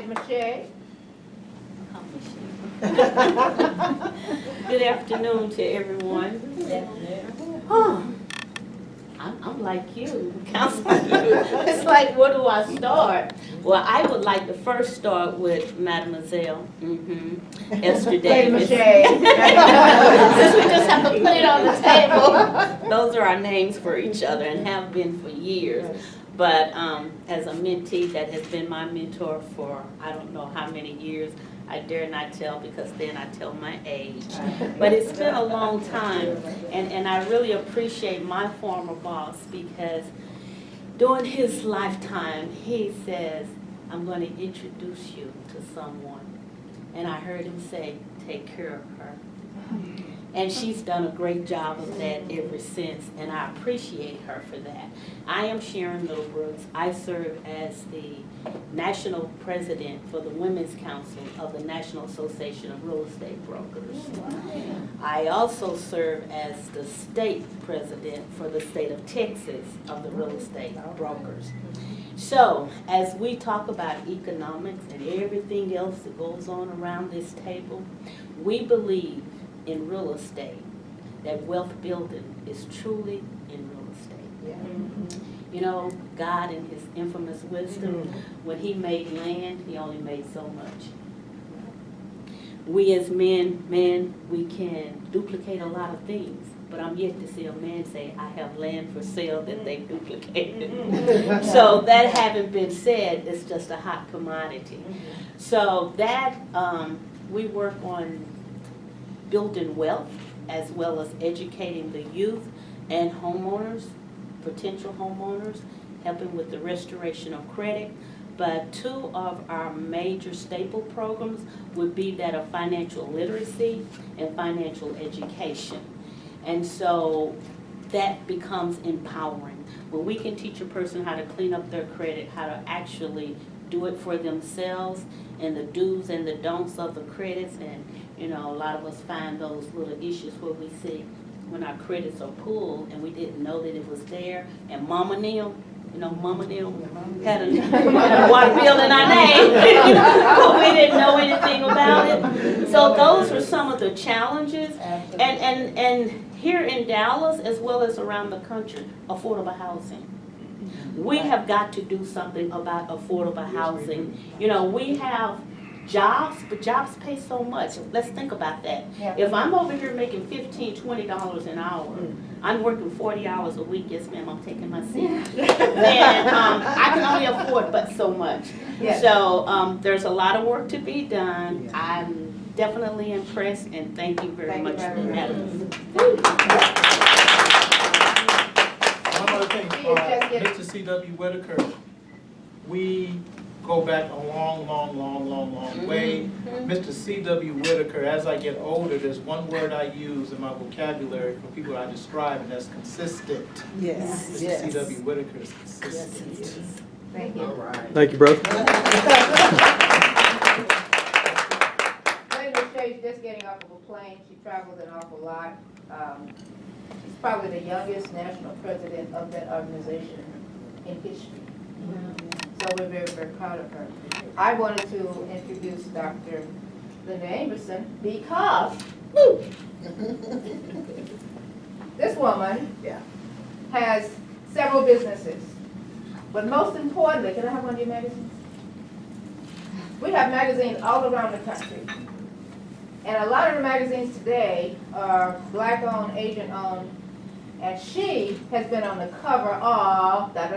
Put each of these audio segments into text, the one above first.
Michelle. Good afternoon to everyone. Oh, I'm like you, Councilman. It's like, where do I start? Well, I would like to first start with Mademoiselle Ester Davis. Since we just have to put it on the table. Those are our names for each other and have been for years. But as a mentee that has been my mentor for I don't know how many years, I dare not tell because then I tell my age. But it's been a long time, and I really appreciate my former boss because during his lifetime, he says, I'm going to introduce you to someone. And I heard him say, take care of her. And she's done a great job of that ever since, and I appreciate her for that. I am Sharon Middlebrooks. I serve as the National President for the Women's Council of the National Association of Real Estate Brokers. I also serve as the State President for the state of Texas of the Real Estate Brokers. So, as we talk about economics and everything else that goes on around this table, we believe in real estate, that wealth building is truly in real estate. You know, God in his infamous wisdom, when he made land, he only made so much. We as men, we can duplicate a lot of things, but I'm yet to see a man say, I have land for sale that they duplicated. So that having been said, it's just a hot commodity. So that, we work on building wealth as well as educating the youth and homeowners, potential homeowners, helping with the restoration of credit. But two of our major staple programs would be that of financial literacy and financial education. And so that becomes empowering. When we can teach a person how to clean up their credit, how to actually do it for themselves, and the do's and the don'ts of the credits, and you know, a lot of us find those little issues where we see when our credits are pulled and we didn't know that it was there, and Mama Neal, you know, Mama Neal had a water bill in our name, but we didn't know anything about it. So those are some of the challenges, and here in Dallas as well as around the country, affordable housing. We have got to do something about affordable housing. You know, we have jobs, but jobs pay so much. Let's think about that. If I'm over here making $15, $20 an hour, I'm working 40 hours a week. Yes, ma'am, I'm taking my seat. Then I can only afford but so much. So there's a lot of work to be done. I'm definitely impressed, and thank you very much, madam. One other thing, Mr. C.W. Whitaker, we go back a long way. Mr. C.W. Whitaker, as I get older, there's one word I use in my vocabulary for people I describe, and that's consistent. Yes. Mr. C.W. Whitaker is consistent. Yes. Thank you. All right. Thank you, brother. Lady Michelle's just getting off of a plane. She travels an awful lot. She's probably the youngest national president of that organization in history. So we're very, very proud of her. I wanted to introduce Dr. Linda Amerson because this woman has several businesses. But most importantly, can I have one of your magazines? We have magazines all around the country. And a lot of the magazines today are black-owned, Asian-owned, and she has been on the cover of how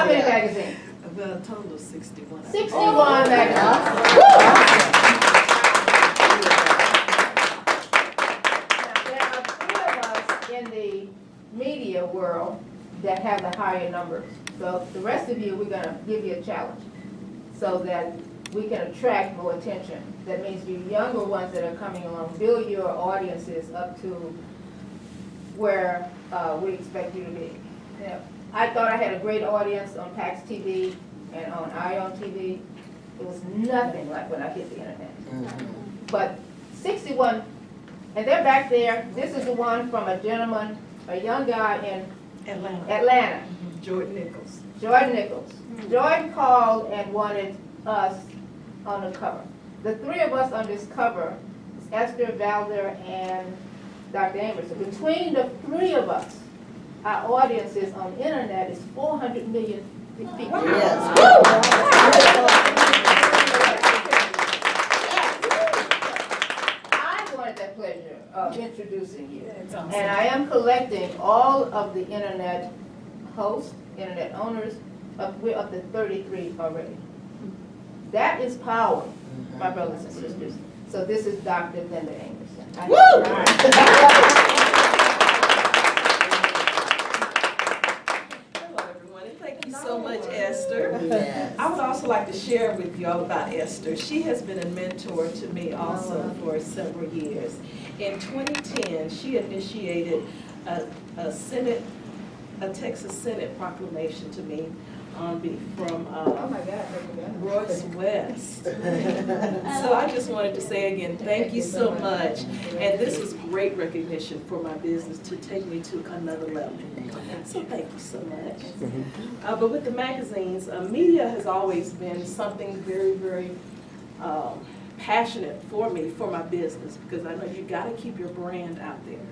many magazines? About a total of 61. 61 magazines. Now, there are three of us in the media world that have the higher numbers. So the rest of you, we're going to give you a challenge so that we can attract more attention. That means you younger ones that are coming along, build your audiences up to where we expect you to be. Yeah. I thought I had a great audience on PAX TV and on ION TV. It was nothing like when I hit the internet. But 61, and they're back there. This is the one from a gentleman, a young guy in Atlanta. Jordan Nichols. Jordan Nichols. Jordan called and wanted us on the cover. The three of us on this cover is Esther, Valder, and Dr. Amerson. Between the three of us, our audiences on the internet is 400 million people. I wanted that pleasure of introducing you. And I am collecting all of the internet hosts, internet owners, we're up to 33 already. That is power, my brothers and sisters. So this is Dr. Linda Amerson. Hello, everyone, and thank you so much, Esther. I would also like to share with you all about Esther. She has been a mentor to me also for several years. In 2010, she initiated a Texas Senate proclamation to me from Oh my God. Royce West. So I just wanted to say again, thank you so much. And this was great recognition for my business to take me to another level. So thank you so much. But with the magazines, media has always been something very, very passionate for me, for my business, because I know you got to keep your brand out there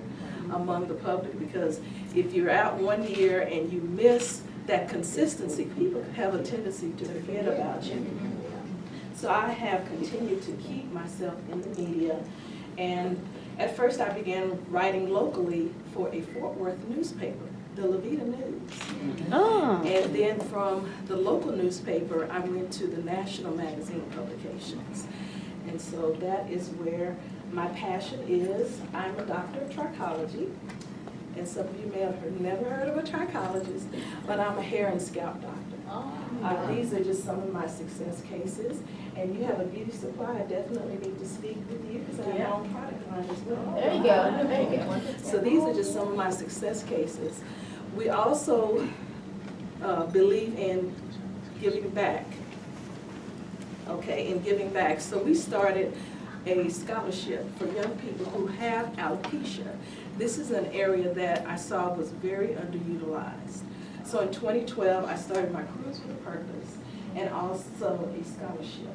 among the public, because if you're out one year and you miss that consistency, people have a tendency to forget about you. So I have continued to keep myself in the media, and at first I began writing locally for a Fort Worth newspaper, the Levita News. And then from the local newspaper, I went to the national magazine publications. And so that is where my passion is. I'm a doctor of trichology. And some of you may have never heard of a trichologist, but I'm a hair and scalp doctor. These are just some of my success cases. And you have a beauty supply, I definitely need to speak with you because I have my own product line as well. There you go. There you go. So these are just some of my success cases. We also believe in giving back. Okay, in giving back. So we started a scholarship for young people who have alopecia. This is an area that I saw was very underutilized. So in 2012, I started my Cruise with a Purpose and also a scholarship.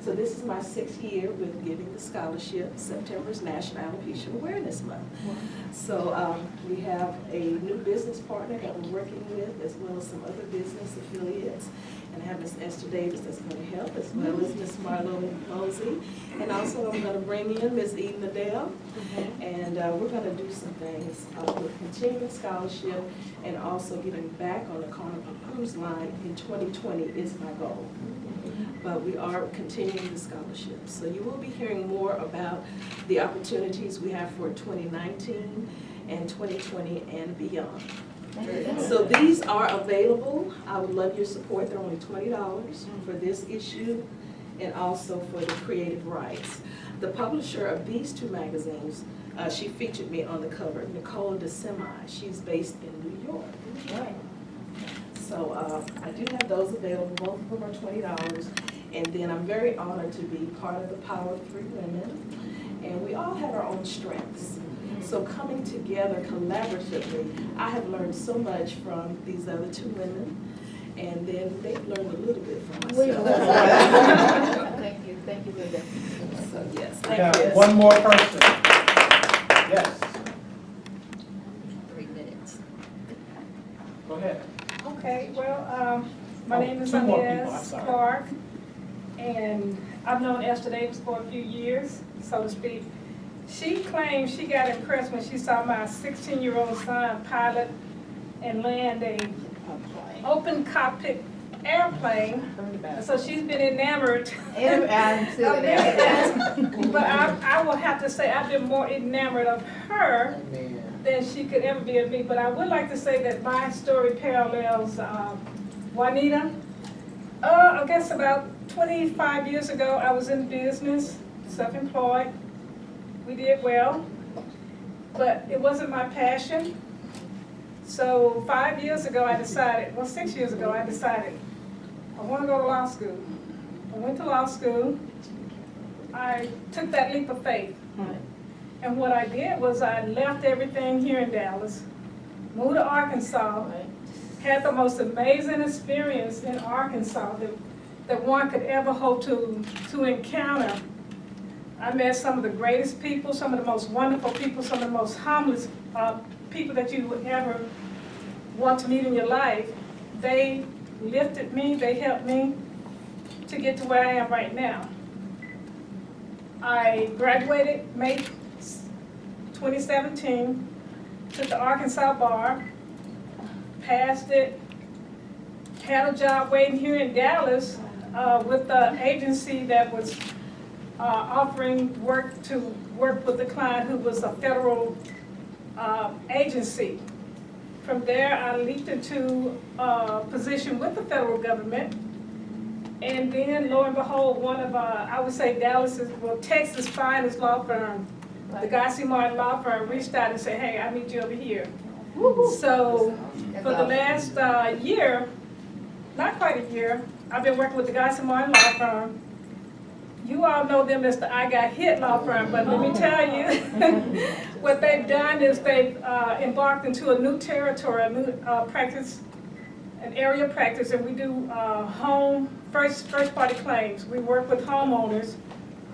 So this is my 6th year with giving the scholarship. September is National Alopecia Awareness Month. So we have a new business partner that we're working with, as well as some other business affiliates. And I have Ms. Esther Davis that's going to help, as well as Ms. Marlo Mosey. And also I'm going to bring in Ms. Eden Adele. And we're going to do some things with continuing scholarship and also getting back on the Carnival Cruise line in 2020 is my goal. But we are continuing the scholarship. So you will be hearing more about the opportunities we have for 2019 and 2020 and beyond. So these are available. I would love your support. They're only $20 for this issue and also for the creative rights. The publisher of these two magazines, she featured me on the cover, Nicole DeSemi. She's based in New York. So I do have those available. Both of them are $20. And then I'm very honored to be part of the Power of 3 Women. And we all have our own strengths. So coming together collaboratively, I have learned so much from these other 2 women. And then they've learned a little bit from myself. Thank you, Linda. So yes, Yeah, thank you. one more person. Yes, 3 minutes. go ahead. Okay, well, my name is 2 more people, I'm Inez sorry. Clark, and I've known Esther Davis for a few years, so to speak. She claims she got impressed when she saw my 16-year-old son pilot and land a open cockpit airplane. So she's been enamored. I'm still there. But I will have to say I've been more enamored of her than she could ever be of me. But I would like to say that my story parallels Juanita. I guess about 25 years ago, I was in business, self-employed. We did well, but it wasn't my passion. So 5 years ago, I decided, well, 6 years ago, I decided I want to go to law school. I went to law school. I took that leap of faith. And what I did was I left everything here in Dallas, moved to Arkansas, had the most amazing experience in Arkansas that one could ever hope to encounter. I met some of the greatest people, some of the most wonderful people, some of the most humblest people that you would ever want to meet in your life. They lifted me, they helped me to get to where I am right now. I graduated May 2017, took the Arkansas bar, passed it, had a job waiting here in Dallas with the agency that was offering work with the client who was a federal agency. From there, I leaped into a position with the federal government. And then, lo and behold, one of, I would say Dallas's, well, Texas' finest law firm, the Guy C. Martin law firm, reached out and said, hey, I need you over here. So, for the last year, not quite a year, I've been working with the Guy C. Martin law firm. You all know them as the I Got Hit law firm, but let me tell you, what they've done is they've embarked into a new territory, a new practice, an area of practice, and we do first-party claims. We work with homeowners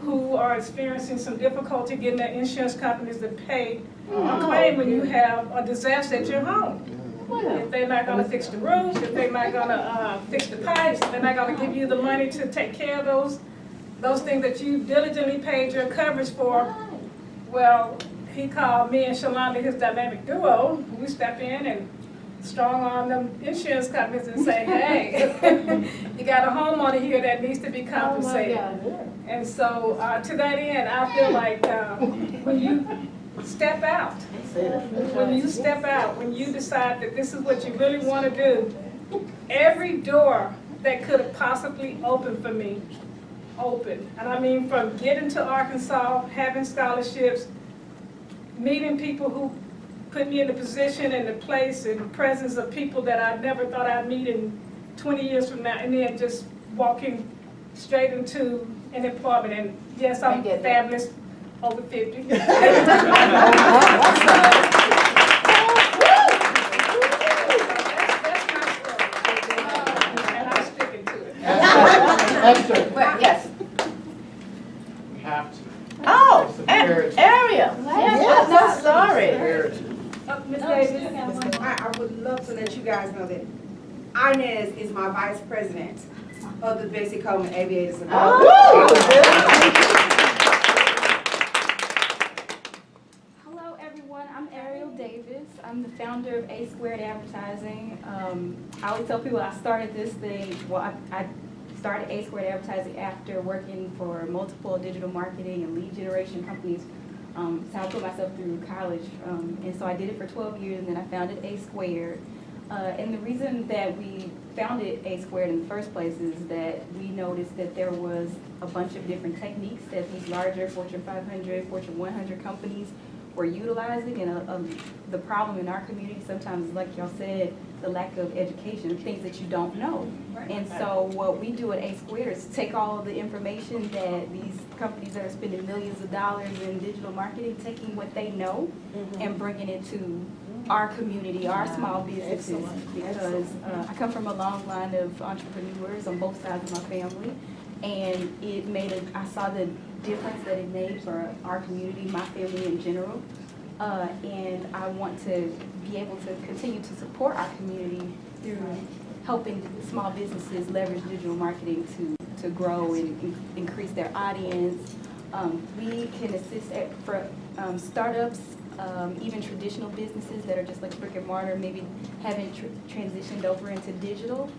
who are experiencing some difficulty getting their insurance companies to pay a claim when you have a disaster at your home. If they're not going to fix the roofs, if they're not going to fix the pipes, if they're not going to give you the money to take care of those things that you diligently paid your coverage for. Well, he called me and Shalonda, his dynamic duo. We step in and strong arm them insurance companies and say, hey, you got a homeowner here that needs to be compensated. And so to that end, I feel like when you step out, when you decide that this is what you really want to do, every door that could have possibly opened for me, open. And I mean, from getting to Arkansas, having scholarships, meeting people who put me in the position and the place and presence of people that I never thought I'd meet in 20 years from now, and then just walking straight into an employment. And yes, I'm fabulous, over 50. That's my story. And I'm sticking to it. Esther, Yes. we have to. Oh, It's imperative. Ariel, yes, I'm so sorry. Imperative. Ms. Davis, I would love to let you guys know that Inez is my vice president of the Bessie Coleman Aviators. Hello everyone, I'm Ariel Davis. I'm the founder of A Squared Advertising. I always tell people I started this thing, I started A Squared Advertising after working for multiple digital marketing and lead generation companies. So I put myself through college, and so I did it for 12 years, and then I founded A Squared. And the reason that we founded A Squared in the first place is that we noticed that there was a bunch of different techniques that these larger Fortune 500, Fortune 100 companies were utilizing, and the problem in our community sometimes, like y'all said, the lack of education, things that you don't know. And so what we do at A Squared is take all of the information that these companies that are spending millions of dollars in digital marketing, taking what they know and bringing it to our community, our small businesses. Because I come from a long line of entrepreneurs on both sides of my family, and I saw the difference that it made for our community, my family in general. And I want to be able to continue to support our community through helping small businesses leverage digital marketing to grow and increase their audience. We can assist for startups, even traditional businesses that are just like brick and mortar, maybe haven't transitioned over into digital.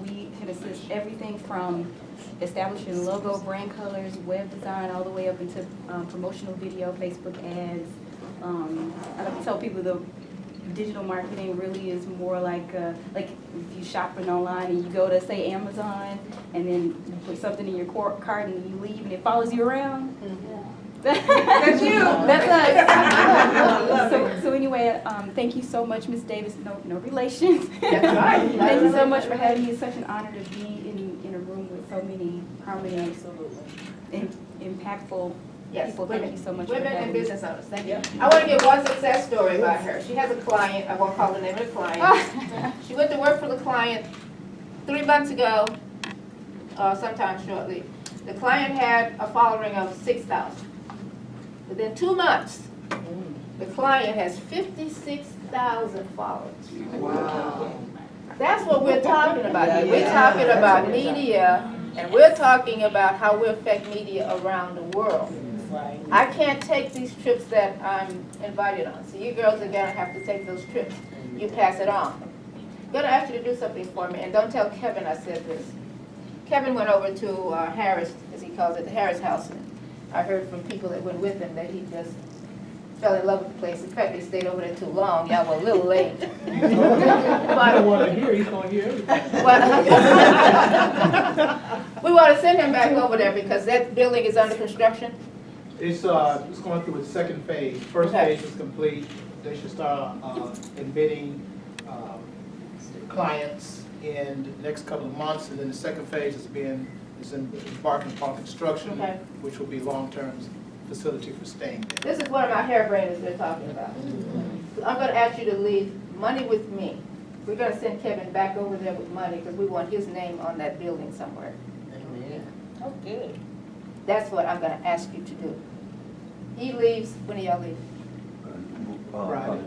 We can assist everything from establishing logo, brand colors, web design, all the way up into promotional video, Facebook ads. I like to tell people the digital marketing really is more like if you shopping online and you go to, say, Amazon, and then you put something in your cart and you leave and it follows you around. That's you. That's us. So anyway, thank you so much, Ms. Davis. No relations. That's right. Thank you so much for having me. It's such an honor to be in a room with so many prominent, impactful Yes, people. women. Thank you so much for Women and having me. business owners, thank you. I want to give one success story about her. She has a client, I won't call the name of the client. She went to work for the client 3 months ago, sometime shortly. The client had a following of 6,000. Within 2 months, the client has 56,000 followers. Wow. That's what we're talking about here. We're talking about media, and we're talking about how we affect media around the world. Right. I can't take these trips that I'm invited on, so you girls are gonna have to take those trips. You pass it on. I'm gonna ask you to do something for me, and don't tell Kevin I said this. Kevin went over to Harris, as he calls it, the Harris House, and I heard from people that went with him that he just fell in love with the place. In fact, he stayed over there too long. Y'all were a little late. I don't want to hear, he's going to hear everything. We want to send him back over there because that building is under construction. It's going through its second phase. First Okay. phase is complete. They should start admitting clients in the next couple of months, and then the second phase is embarking upon construction, Okay. which will be long-term facility for staying there. This is one of my hairbrainers they're talking about. So I'm going to ask you to leave money with me. We're going to send Kevin back over there with money because we want his name on that building somewhere. Amen. Oh, good. That's what I'm going to ask you to do. He leaves, when do y'all leave? Friday.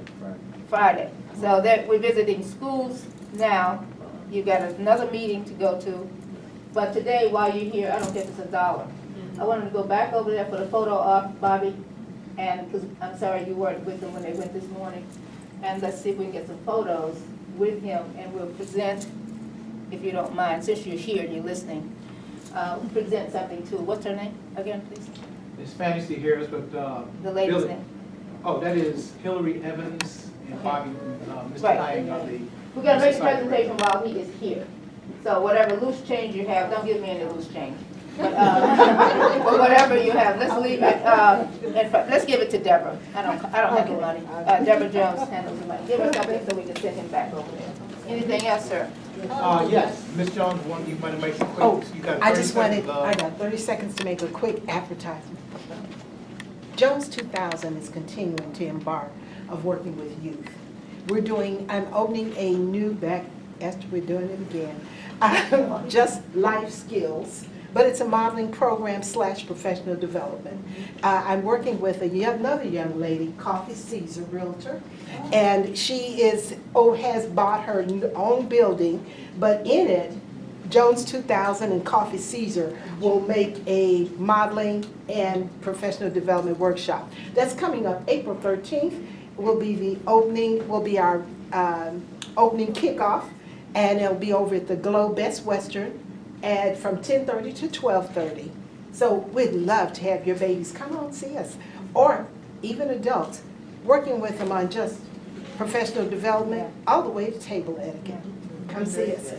Friday. So that we're visiting schools now. You've got another meeting to go to. But today, while you're here, I don't care if it's $1. I want him to go back over there for the photo op, Bobby, and, because I'm sorry you weren't with them when they went this morning. And let's see if we can get some photos with him, and we'll present, if you don't mind, since you're here and you're listening, present something to, what's her name again, please? It's Fantasy Harris, but The lady's Billy- name. Oh, that is Hillary Evans and Bobby, Mr. Right. Lang of the. We're gonna make the presentation while he is here. So whatever loose change you have, don't give me any loose change. But, but whatever you have, let's leave it, let's give it to Deborah. I don't have the money. Deborah Jones handles the money. Give her something so we can send him back over there. Anything else, sir? Yes, Ms. Jones, you want to make some quick, Oh, you got I 30 just seconds. wanted, I got 30 seconds to make a quick advertisement. Jones 2000 is continuing to embark of working with youth. I'm opening a new Esther, we're doing it again, just life skills, but it's a modeling program / professional development. I'm working with another young lady, Coffee Caesar Realtor, and she has bought her own building, but in it, Jones 2000 and Coffee Caesar will make a modeling and professional development workshop. That's coming up April 13th. Will be our opening kickoff, and it'll be over at the Globe Best Western and from 10:30 to 12:30. So we'd love to have your babies come on see us, or even adults, working with them on just professional development all the way to table etiquette. Come see us.